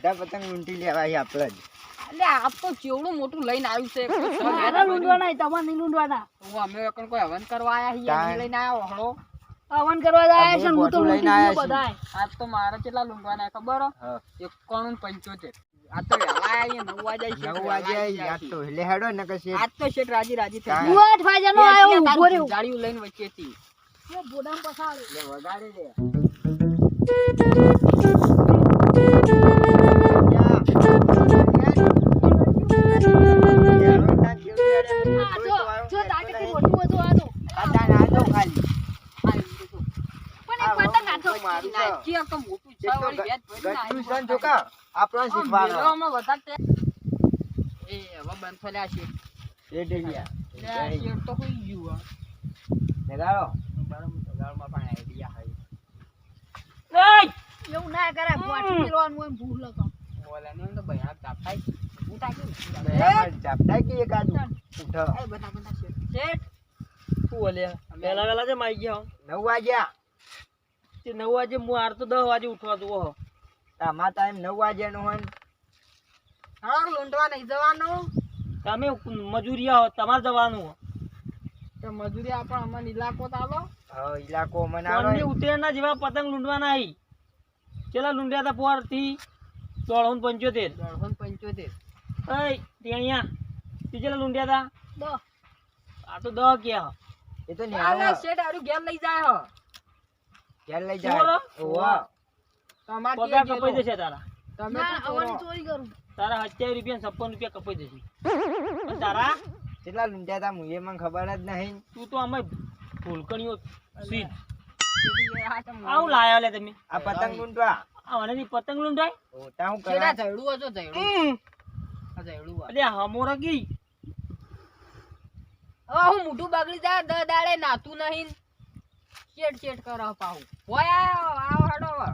બધા પતંગ લૂંટી લેવાય આપણે જ. એટલે આ તો ચેવડું મોટું લઈને આવ્યું છે. મારા લૂંટવાના તમારે નહીં લૂંટવાના. તો અમે એકણ કોઈ હવન કરવા આયા છીએ અમે લઈને આયા હળો. હવન કરવા જાય છે હું તો લઈને લૂંટી આયા ગયો બધાય. આજ તો મારે કેટલા લૂંટવાના ખબર હો? હા. 91 આ તો વહેલા આયા 9 વાગે છે. 9 વાગે યાદ તો એટલે હેડો ને કશે આજ તો શેઠ રાજી રાજી થઈ હા. ગયા. હું 8 વાગ્યાનો આવ્યો ઊભો રહ્યો. ગાડીઓ લઈને વચ્ચેથી એ બોડામ પસાડે. લે વગાડે લે. આ જો તાકીથી મોટું હતું આ તો. પણ એક પતંગ આટો. નાખી આ તો મોટું છે વળી વેચ ભરીને આવ્યું. આપણને શીખવાનો મેળામાં વધારે એ હવે બંધ થયા છે. એ ઢેલિયા લે આ શેઠ તો હોઈ ગયું હો. મેગાળો બગાડમાં પણ આઈડિયા હે. એવું ના કરાય ગોઠવી લેવાનું એમ ભૂલ લગો. બોલે ને તો ભયા કાપાઈ હું તાકી ચાપતા કે એક આદુ ઉઠો એ બધા શેઠ શું બોલે પહેલા વેલા જેમ આવી ગયા 9 વાગ્યા તે 9 વાગે હું આર તો 10 વાગે ઉઠવા દઉં હો તમારા ટાઈમ 9 વાગ્યાનો હોય ને હા લૂંટવા નહીં જવાનું. તમે મજૂરિયા હો તમારે જવાનું હો તો મજૂરી આપણ અમને ઇલાકો તાલો હા ઇલાકો મને કોણની આવે ઉતેરના જેવા પતંગ લૂંટવાના આવી ચેલા લૂંટ્યા હતા પોર થી 375 175 એય ટેણિયા તી ચેલા લૂંટ્યા હતા 10 આ તો 10 ક્યાં એ તો આલે ન્યારો શેઠ આરું ઘેર લઈ જાય હો. ઘેર લઈ ચોરો? જાય ઓવા તમાર પગાર કપાઈ જશે તારા તમે ના તો આવવાની ચોરો. ચોરી કરું. તારા 27 રૂપિયા 56 રૂપિયા કપાઈ જશે અને તારા કેટલા લૂંટ્યા હતા મુએ મને ખબર જ નહીં તું તો અમે ફૂલકણીઓ સીધ આ તો આવું લાયા લે તમે આ પતંગ લૂંટવા આ મને પતંગ લૂંટાય ઓટા હું શેઠ આ કરા જયડું હજો જયડું. આ જયડું આ. અલ્યા હમોરા કી હવે હું મોઢું બગડી જાય દ દાડે નાતું નહીં ચેટ કરો પાહુ ઓય આવો હેડો હવે.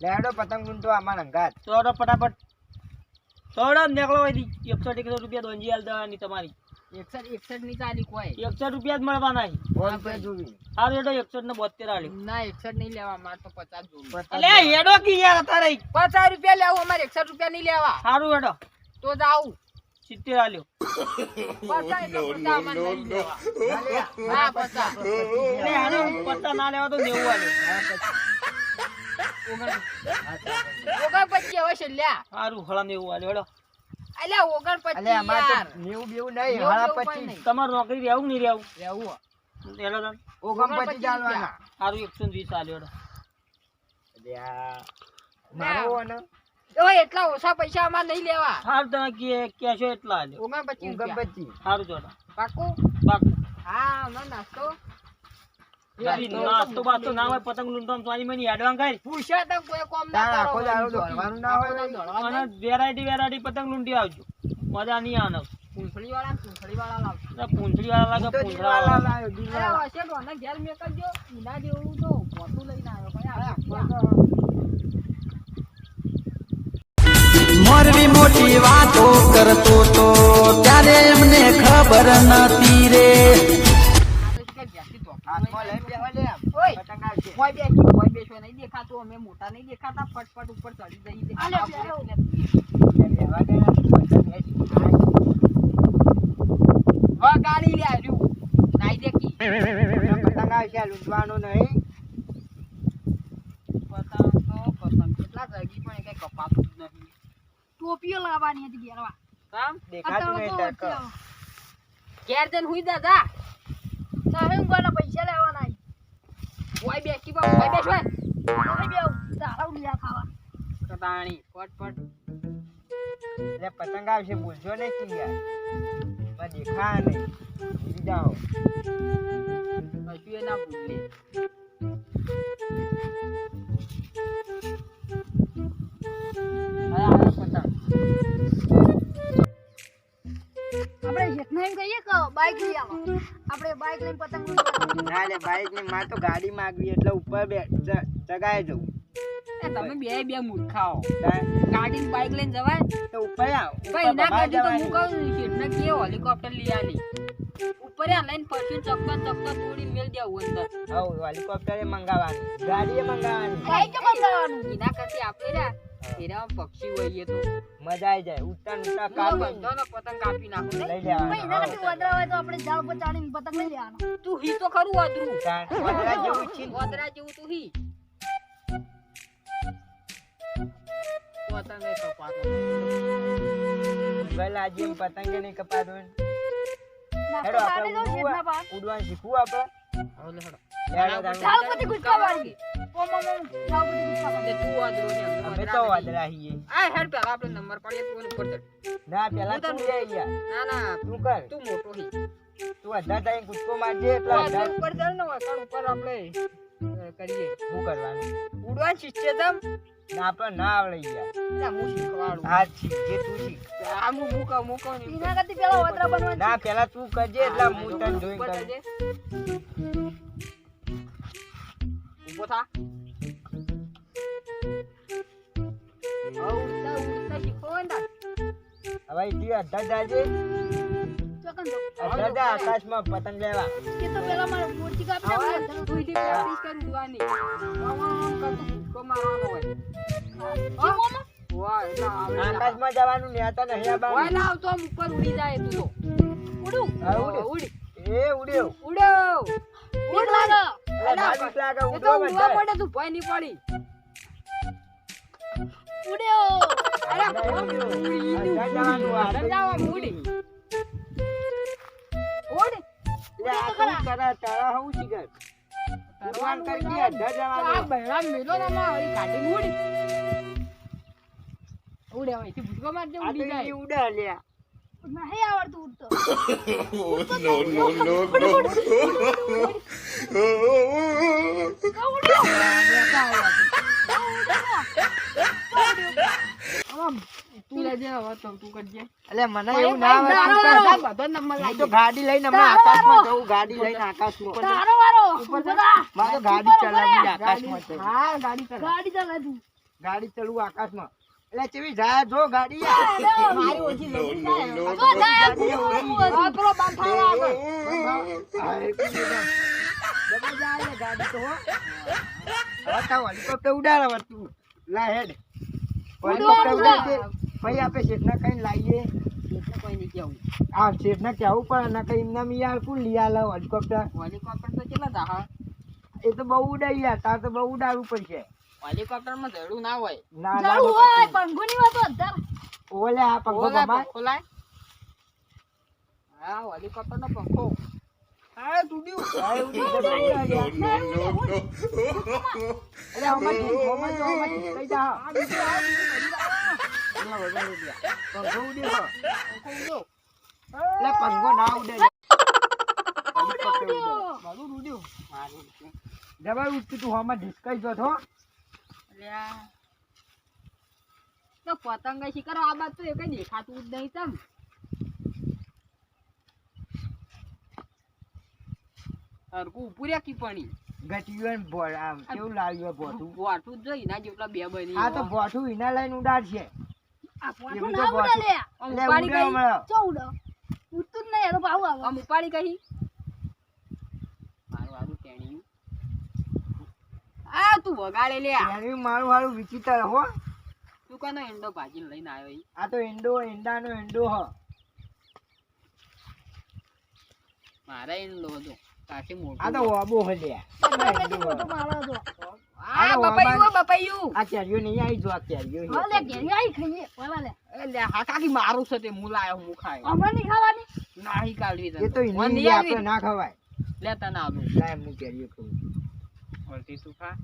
લેડો પતંગ લૂંટવા અમાર અંગાત ચોડો ફટાફટ ચોડો નીકળો હોય 61 રૂપિયા દોંજી હાલ દેવાની તમારી 61 ની ચાલી કોઈ 61 રૂપિયા જ મળવાના છે. ફોન પે જોવી આ રેડો 61 ને 72 આલી ના 61 નહીં લેવા માર તો 50 જોવું. અલ્યા હેડો કી યાર તારે 50 રૂપિયા લેવું અમારે 61 રૂપિયા નહીં લેવા સારું હેડો તો જાવું 70 આલ્યો 50 એટલે 50 અમારે નહીં લેવા. હા 50 એટલે હેડો 50 ના લેવા તો 90 આલ્યો ઓગણ પછી હવે છે લ્યા સારું હળા 90 આલ્યો હેડો અલ્યા ઓગણ પછી અલે અમાર યાર તો નેવું બેવું નહીં નેવું હાડા બેવું પણ પછી નહીં. તમાર નોકરી રહેવું નહીં રહેવું લેવું હેડો તન ઓગમ પછી ચાલવાના સારું 120 આલ્યો હેડો અલે આ મારો ને ઓય એટલા ઓછા પૈસા અમારે નહીં લેવા. સારું તમે કેશો એટલા આલ્યો ઓગણ પછી ઓગમ રૂપિયા. પછી સારું ચોડો પાકું બાકી હા અમાર નાસ્તો નાસ્તો બાસ્તો ના હોય પતંગ લૂંટવા તો આની મને એડવાન્સ કરી પૂછ્યા તો કોઈ કોમ તાર ના આખો કરો દાડો દોડવાનું ના હોય આખો દાડો દોડવાનું અને વેરાયટી પતંગ લૂંટી આવજો મજા નહીં આવે પૂંછડી વાળા લાવજો. પૂંછડી વાળા લાગે તો પૂંછડા દીવાલા વાળા લાવ્યો, દીવાલા. અરે હશે તો આને ઘેર મેકલજો ઈના જેવું તો પોતું લઈને આવ્યો ભાઈ મોરવી મોટી વાતો કરતો તો ત્યારે એમને ખબર નતી રે હાથમાં લઈને બેહો લે આમ. ઓય પતંગ આવશે. કોઈ બેસો નહીં દેખાતું અમે મોટા નહીં દેખાતા ફટફટ ઉપર ચડી જઈએ અલે બેહો. એટલે બેહવા દે ને, પતંગ વેચી ખાય. હવે ગાડી લે આવ્યું નાઈ દેખી પતંગ આવશે, આ લૂંટવાનું નહીં. પતંગ કેટલા જગી પણ કઈ કપાતું જ નથી. ટોપીઓ લાવવાની હતી ઘેરવા. કામ દેખાતું નહીં અત્યારે ટક. તો ઘેર જઈને હુઈ દાદા તારે ઊંઘવાના પૈસા લેવાના. કોઈ બેસી બા કોઈ બેસો તમે બેવ તારા ઉલિયા ખાવા. કટાણી ફટફટ એટલે પતંગ આવશે, ભૂલશો નહીં કે યાર. પણ દેખાય નહીં. ભૂલી જાઓ. કશું એ ના ભૂલે આવે પતંગ આપણે જેટને એમ કહીએ કે બાઈક લઈ આવો. આપણે બાઈક લઈને પતંગ ઉડાડવા. ના લે બાઈક ની માર તો ગાડી માંગવી એટલે ઉપર ચગાય જવું. એ તમે બે મૂર્ખાઓ તાર ગાડી બાઈક લઈને જવાય તો ઉપર આવ. ભાઈ ઉપર ના બહાર ગાડી તો હું જવાનું. કહું શેઠને કે હેલિકોપ્ટર લઈ આલી ઉપર આ લઈને પછી ચક્કર તોડી મેલ દેવું અંદર. હવ હેલિકોપ્ટર એ મંગાવવાનું, ગાડી એ મંગાવવાની. બાઈક કે બંધાવાનું એના કરતી આપણે રહ્યા એના પક્ષી હોઈએ તો મજા આવી જાય. ઉડતા ઉડતા કાપી બંધો ને પતંગ કાપી નાખો ને. લઈ ભાઈ એના લેવાનું. કરતી વધરા હોય તો આપણે ઝાડ પર ચાડીને પતંગ લઈ લેવાનો તું હી તો ખરું વાદરું. વડરા જેવું છે ને. વાદરા જેવું તું હી. પતંગ એ કપાતો. ગલા જેમ પતંગ નહીં કપાતો ને. હેડો નાસ્તો આપણે ખાને જાઓ શેઠના પાસ ઉડવાનું શીખવું આપણે. હવે હેડો. હેડો તાણ. ઝાડ પરથી ગુસ્સા વાળી ઓમ ઓમ ઓમ ઝાડ પરથી ગુસ્સા વાળી એટલે તું વાદરો ને અમે અમે તો વાદરા નહીં. વાદળા છીએ. આ હેડ પેલા આપણે નંબર પાડીએ તું ઉપર ચડ. ના પેલા તું લે યાર. ના ના તું કર. તું મોટો હી. તું અડધા ટાઈમ કૂદકો મારજે એટલે વાદરા અડધા ઉપર ચડ ને વળાંક ઉપર આપણે કરીએ. શું કરવાનું. ઉડવાનું શીખશે તમ. ના આપણે ના આવડે યાર. જા હું શીખવાડું. હા શીખ જે તું શીખ. આ હું મૂકો ને. એના કરતી પેલા વધરા બનવાનું ના પેલા તું કરજે એટલે હું તને જોઈ ઉપર કરું. થજે. ઊભો થા. હવે ઉડતા શીખો ને તાર. હવે અહીંથી અડધા જાજે. ચોકન જો અડધા જા આકાશમાં પતંગ લેવા. કે તો પેલા મારે મોરચી કાપી હવે નાખો તું ઈથી practice કરી ઉડવાની. આમ કરતું કૂદકો મારવાનો હોય. વાહ, એટલે આવડે. આકાશમાં જવાનું ને આ તો નહીં ઓય આવવાનું. ના આવતો આમ ઉપર ઉડી જાય તું તો. ઉડું હા, ઉડે. ઉડી. એ ઉડ્યો. ઉડો. બીક લાગે એટલે બારીક લાગે એ તો ઉડવા ઉડવા બધા. પડે તું ભય નહીં પડી. ઉડ્યો અરે અડધા ઉડી. જવાનું આ. અડધા જવાનું, ઉડી. ઉડ. એટલે આ તું કરે તારા હું શીખર. ભગવાન કરજે અડધા તો આ જવાનું. બહેરા મેલો ને માં વળી કાઢીને ઉડી. ઉડે હવે અહીંથી ભૂસકો મારજે, આ તો ઉડી ઈ જાય. ઉડે લ્યા. નહીં આવડતું ઉડતો આમ તું લેજે હવે તો તું કરજે. એટલે મને એવું ના આવે તું કર. બધો નંબર હું લાગી તો ગાડી લઈને હમણાં આકાશમાં જવું. ગાડી લઈને આકાશમાં. તારો વારો બધા મારે તો ગાડી ચલાવી આકાશમાં જવું. હા ગાડી કર. ગાડી ચાલે તું ગાડી ચલવું આકાશમાં. એટલે ચેવી જાય જો ગાડી મારી ઓછી જલ્દી જાય. જો જાય આ પેલો બાંધાવા આગળ. ગાડી તો હો. હવે તો હેલિકોપ્ટર ઉડાડે તું. લા હેડ હેલિકોપ્ટર ઉડાડે. ભાઈ આપણે શેઠના કઈ લાવીએ. એટલે કોઈ નહીં કેવું. આ શેઠને કહેવું પડે ના કઈ એમના યાર કોણ લઈ આલે હેલિકોપ્ટર. હેલિકોપ્ટર તો કેટલા જાહા? એ તો બહુ ઉડાઈ યાર. તાર તો બહુ ઉડાડવું પડશે. હેલિકોપ્ટરમાં ધડું ના હોય. ના જાડું હોય પંખોની વાત અધર ઓલે આ પંખો ઓલા ભમાય. પંખો લાય. હા હેલિકોપ્ટરનો પંખો. હા તૂટ્યું. હા, એવું નહીં તો ઉડાડ્યા. એટલે હમણાં લઈ જા. એટલા વધારે ઉડ્યા. પંખો ઉડ્યો. પંખો ઉડ્યો. એટલે પંખો ના ઉડે. હેલિકોપ્ટર ઉડે. મારું ઉડ્યું. મારું ઉડ્યું. જબર ઉડતું તું હમણાં ડિસ્કાઈ જો છો. અલ્યા. તો પતંગ શિકાર આ બાદ તો એ કઈ દેખાતું જ નહીં તમ. હરકું ઉપુર્યા કી પણી. ગટિયું ને ભો- આમ કેવું લાવ્યું ભોઠું. વાટું જ જોઈ ના જેટલા બે બની. આ તો ભોઠું એના લઈને ઉડાડશે. આ પોઠું એવું ના તો ઉડે લે આમ એટલે ઉપાડી ઉડે ગઈ. હમણાં. ચો ઉડો ઉડતું જ નહીં એ તો પાવું આવે આમ ઉપાડી ગઈ. મારું હારું ટેણિયું. આ તું વગાડે લે. એનું મારું હારું વિચિત્ર હો. તું કનો એંડો ભાજીને લઈને આવ્યો ઈ? આ તો ઈંડાનો ઈંડો હ. મારા એંડો હતો. કાઠી મોટો. આ તો વાબો હ લ્યા. પછી મોટો મારો હતો આ બપાયું બપાયું. આ કેરીઓ નહીં આવી જો આ કેરીઓ. હા લે ઘેરી આઈ ખાઈએ પેલા લે એટલે હા કાકી મારું છે તે હું લાયો હું ખાયો. હમણાં નહીં ખાવાની નાહી કાઢવી એ તો મને ઈંડી નહીં આપણે આવી. ના ખવાય. લે તને આલું. લાય હું કેરીઓ ખાઉં. વળતી તું ખા.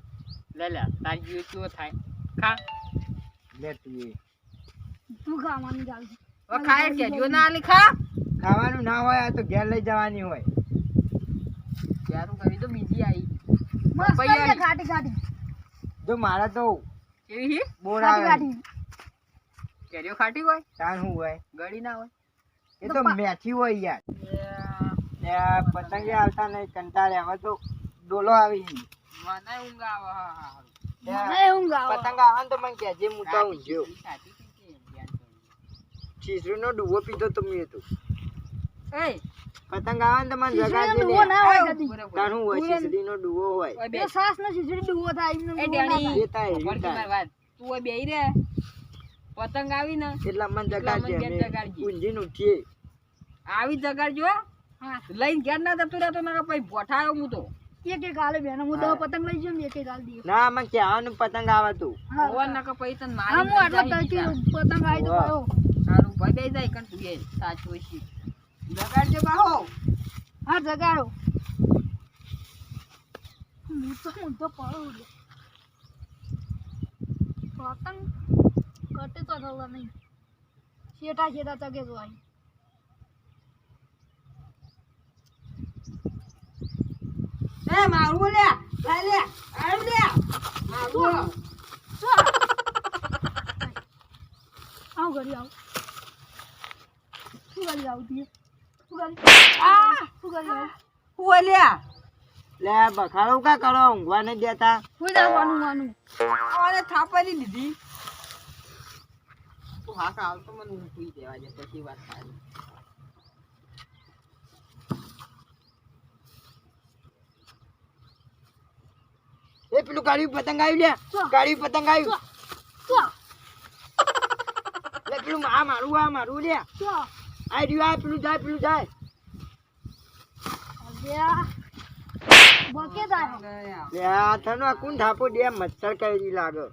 લે લે તારી જીવ કેવો થાય ખા. લે તું એ. તું ખાવાની ચાલશે હવે ખાય કે જો ના આલી ખા. ખાવાનું ના હોય આ તો ઘેર લઈ જવાની હોય. યારું કરી તો બીજી આવી. મસ્ત પપૈયા છે ખાટી ખાટી જો મારા તો કેવી હી? બોર ખાટી આવે. ખાટી કેરીઓ ખાટી હોય તાણ શું હોય. ગળી ના હોય. એ તો મેથી હોય યાર. ત્યાં પતંગે આવતા નહીં કંટાળે. હવે તો ડોલો આવી ગઈ. મને ઊંઘ આવે. હા હા મને ઊંઘ આવે પતંગ આવે ને તો મને કહેજે હું તો ઊંઘ્યો. છીસરીનો ડૂવો પીધો તો મેં તો. એ પતંગ આવે ને તો મને શીશડીનો જગાડજે ડૂવો લે. ના હોય કદી. તારું હોય શીશડીનો ડૂવો હોય. ઓય બે એ સાસ ને શીશડી ડૂવો થાય એમને એ ડૂવો ના ડેણી. થાય. એ થાય, એ ભડકી થાય. માર વાત. તું ઓય બેહી રે પતંગ આવી ને એટલા મને એટલા મને જગાડજે. ઘેર અમે જગાડજે. ઊંઘીને ઉઠીએ. આવી જગાડજો હો. હા લઈને ઘેર ના જતો રહેતો નકર પછી ભોઠાયો હું તો એક એક આલે બેન હું 10 પતંગ લઈ જઉં ને એક એક આલ દીયો. ના મને કહેવાનું પતંગ આવે તું. હા ઓવર નકર પછી તને હા હું મારી આટલો તડકી પતંગ આવી તો કયો. સારું ભાઈ બેહી જાય કણ તું બે સાચું છે જગાડજો બાહો હા જગાડો. હું તો પડું લે. પતંગ કટે તો થવા નહીં. શેઠા શેઠા તગે તો આવી. એ મારું લે લઈ લે આવ લે મારું આવ ઘડી આવ. શું કરી આવતી? શું કરી? શું કરી આવ? ઓય લે લે બખાડો કા કરો ઊંઘવા નહીં દેતા. કોઈ દાવાનું માનું. આને થાપાની લીધી તું હા કા આવતો મને ઊંઘ સુઈ દેવા દે પછી વાત થાય એ પેલું કાળિયું પતંગ આવ્યું લે. શું? કાળિયું પતંગ આવ્યું. શું? લે પેલું આ મારું લે. શું? આ રહ્યું આ પેલું જાય. અલ્યા. બકે જાય. લે આ થનો આ કોણ થાપો દે મચ્છર કરી લાગે.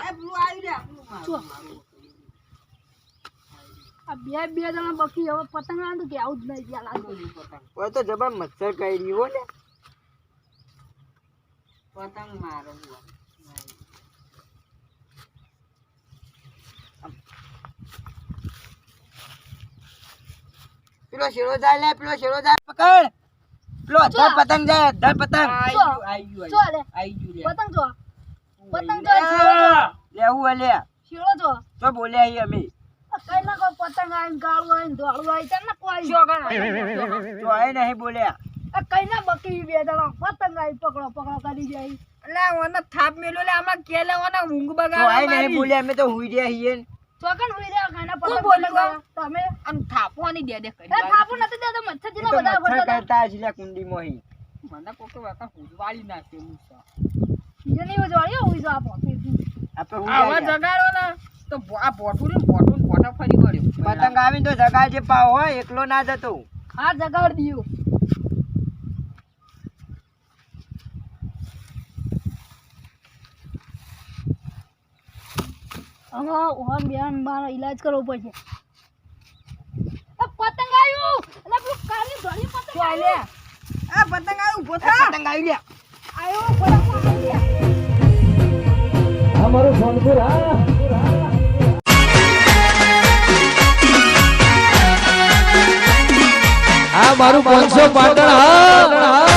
એ પેલું આવી લે પેલું શું? આ બે જણા બકી હવે પતંગ આંધું કે આવું જ નહીં ગયા લાગે. ઓય તો જબર મચ્છર કરી હો ને. પતંગ મારો પેલો શેરો જાય લે પકડ. પેલો અધર પતંગ જાય અધર પતંગ. જો લે આઈ ગયું લે પતંગ જો. પતંગ જો. લેવું લે શીળો જો. તો બોલ્યા અહીં અમે કઈ ના કોઈ પતંગ આવીને ગાળું આવીને ધોળું આવી તેમ ના કોઈ. તો અહીં નહીં બોલ્યા. કઈ ના બકી બે જણા પતંગ આવી પકડો કરી જાય. લે ઓને થાપ મેલો લે આમાં કે લે ઓને ઊંઘ તો અહીં નહીં બગાડ બોલ્યા અમે તો હુઈ રહ્યા છીએ ને. ચોકન હોઈ રહ્યા કઈ ના કોણ પતંગ બોલ્યું પતંગ તમે આમ થાપવાની દે કરી એ થાપો નથી દેતો મચ્છર એ જેટલા તો બધા મચ્છર ફરતા કરતા હજી લે કુંડીમાં અહીં. મને કોકે વાકા હુજવાળી નાખે મુસા જેની વજવાળી હોઈ જો આપો આપણે હુઈ આવા રહ્યા. જગાડો ને તો આ બોઠું ને બોઠા ફરી પડ્યો પતંગ આવીને તો જગાડજે પાવ હોય એકલો ના જતો. હા જગાડ દીયો. હવે ઓહન બેન મારો ઈલાજ કરવો પડશે. પતંગ આવ્યું એટલે પેલું કાળી ધોળી પતંગ શું લે આ પતંગ આ ઉભો એ થા પતંગ આવી લે. આવ્યો પતંગ આવી આ મારું 500 પાટણ હા